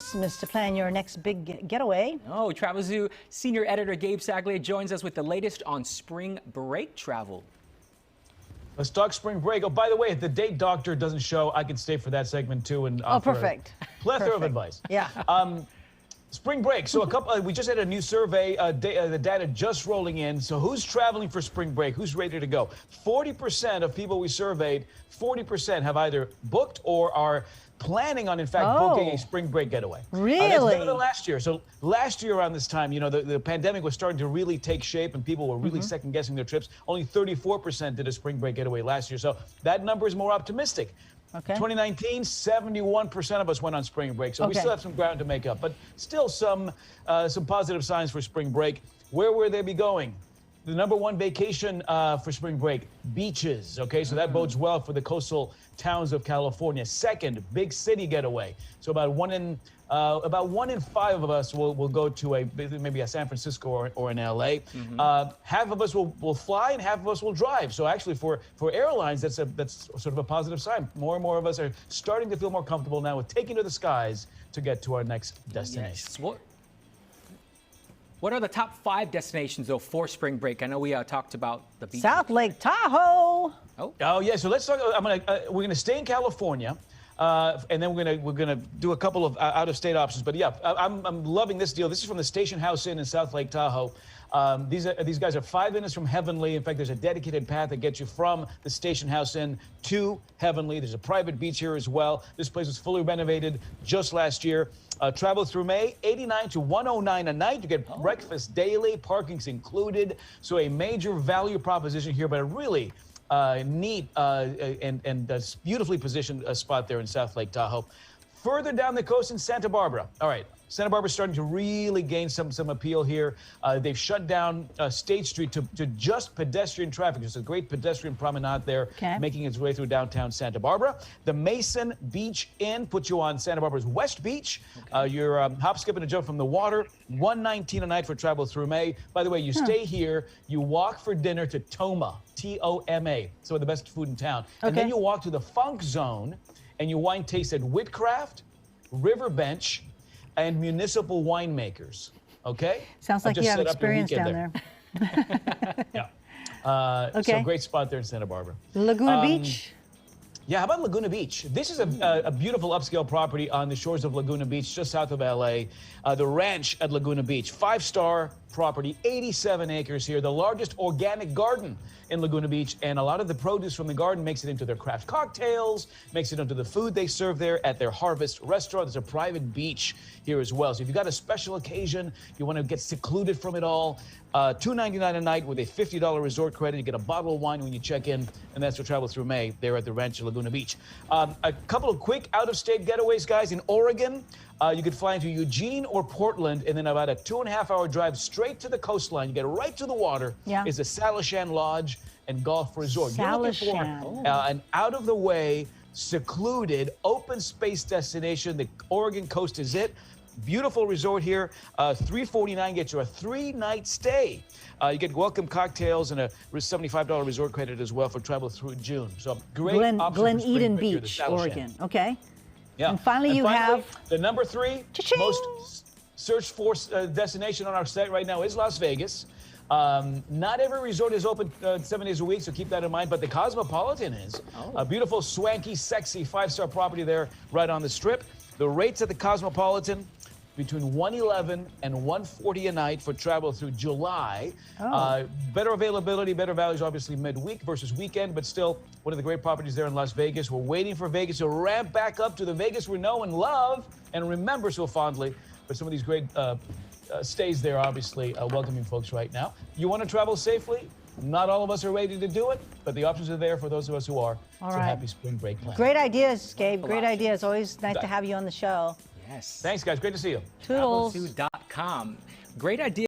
To plan your next big getaway. Oh, Travelzoo senior editor Gabe Saglia joins us with the latest on spring break travel. Let's talk spring break. Oh, by the way, if the date doctor doesn't show, I can stay for that segment too and offer perfect. a plethora of advice. Yeah. Spring break. So we just had a new survey, the data just rolling in. So who's traveling for spring break? Who's ready to go? 40% of people we surveyed, 40% have either booked or are planning on, in fact, booking a spring break getaway. Really? That's better than last year. So last year around this time, you know, the pandemic was starting to really take shape and people were really second guessing their trips. Only 34% did a spring break getaway last year. So that number is more optimistic. Okay. 2019, 71% of us went on spring break, so we still have some ground to make up, but still some positive signs for spring break. Where will they be going? The number one vacation for spring break, beaches. Okay, so that bodes well for the coastal towns of California. Second, big city getaway. So about one in 5 of us will go to maybe a San Francisco or an LA. Half of us will fly and half of us will drive. So actually for airlines, that's sort of a positive sign. More and more of us are starting to feel more comfortable now with taking to the skies to get to our next destination. Yes. What are the top 5 destinations though for spring break? I know we talked about the beach. South Lake Tahoe. Oh yeah. So let's talk. We're gonna stay in California. And then we're gonna do a couple of out-of-state options. But yeah, I'm loving this deal. This is from the Station House Inn in South Lake Tahoe. These guys are 5 minutes from Heavenly. In fact, there's a dedicated path that gets you from the Station House Inn to Heavenly. There's a private beach here as well. This place was fully renovated just last year. Travel through May, $89 to $109 a night. You get breakfast daily, parking's included. So a major value proposition here, but a really neat and beautifully positioned spot there in South Lake Tahoe. Further down the coast in Santa Barbara. All right, Santa Barbara's starting to really gain some appeal here. They've shut down State Street to just pedestrian traffic. There's a great pedestrian promenade there, making its way through downtown Santa Barbara. The Mason Beach Inn puts you on Santa Barbara's West Beach. You're hop, skip, and a jump from the water. $119 a night for travel through May. By the way, you stay here, you walk for dinner to Toma, T-O-M-A, some of the best food in town. And then you walk to the Funk Zone, and you wine taste at Whitcraft, River Bench, and Municipal Winemakers. Okay? Sounds like you have experience down there. Yeah. So great spot there in Santa Barbara. Laguna Beach? Yeah, how about Laguna Beach? This is a beautiful upscale property on the shores of Laguna Beach, just south of LA. The ranch at Laguna Beach, 5-star property, 87 acres here, the largest organic garden in Laguna Beach, and a lot of the produce from the garden makes it into their craft cocktails, makes it into the food they serve there at their Harvest restaurant. There's a private beach here as well. So if you've got a special occasion, you want to get secluded from it all, $299 a night with a $50 resort credit. You get a bottle of wine when you check in, and that's for travel through May there at the ranch at Laguna Beach. A couple of quick out-of-state getaways, guys. In Oregon, you could fly into Eugene or Portland, and then about a 2.5-hour drive straight to the coastline. You get right to the water. Is the Salishan Lodge and Golf Resort. You're looking for an out-of-the-way, secluded, open space destination. The Oregon coast is it. Beautiful resort here. $349 gets you a 3-night stay. You get welcome cocktails and a $75 resort credit as well for travel through June. So great option Glen for spring Eden break here, Beach, Oregon. Okay. Yeah. And finally, you have the number 3 most searched for destination on our site right now is Las Vegas. Not every resort is open 7 days a week, so keep that in mind, but the Cosmopolitan is. A beautiful, swanky, sexy 5-star property there right on the Strip. The rates at the Cosmopolitan, between $111 and $140 a night for travel through July. Better availability, better values, obviously midweek versus weekend, but still one of the great properties there in Las Vegas. We're waiting for Vegas to ramp back up to the Vegas we know and love and remember so fondly. But some of these great stays there, obviously, welcoming folks right now. You want to travel safely? Not all of us are ready to do it, but the options are there for those of us who are. So happy spring break plan. Great ideas, Gabe. Great ideas. Always nice to have you on the show. Yes. Thanks, guys. Great to see you. Toodles. Travelzoo.com. Great idea.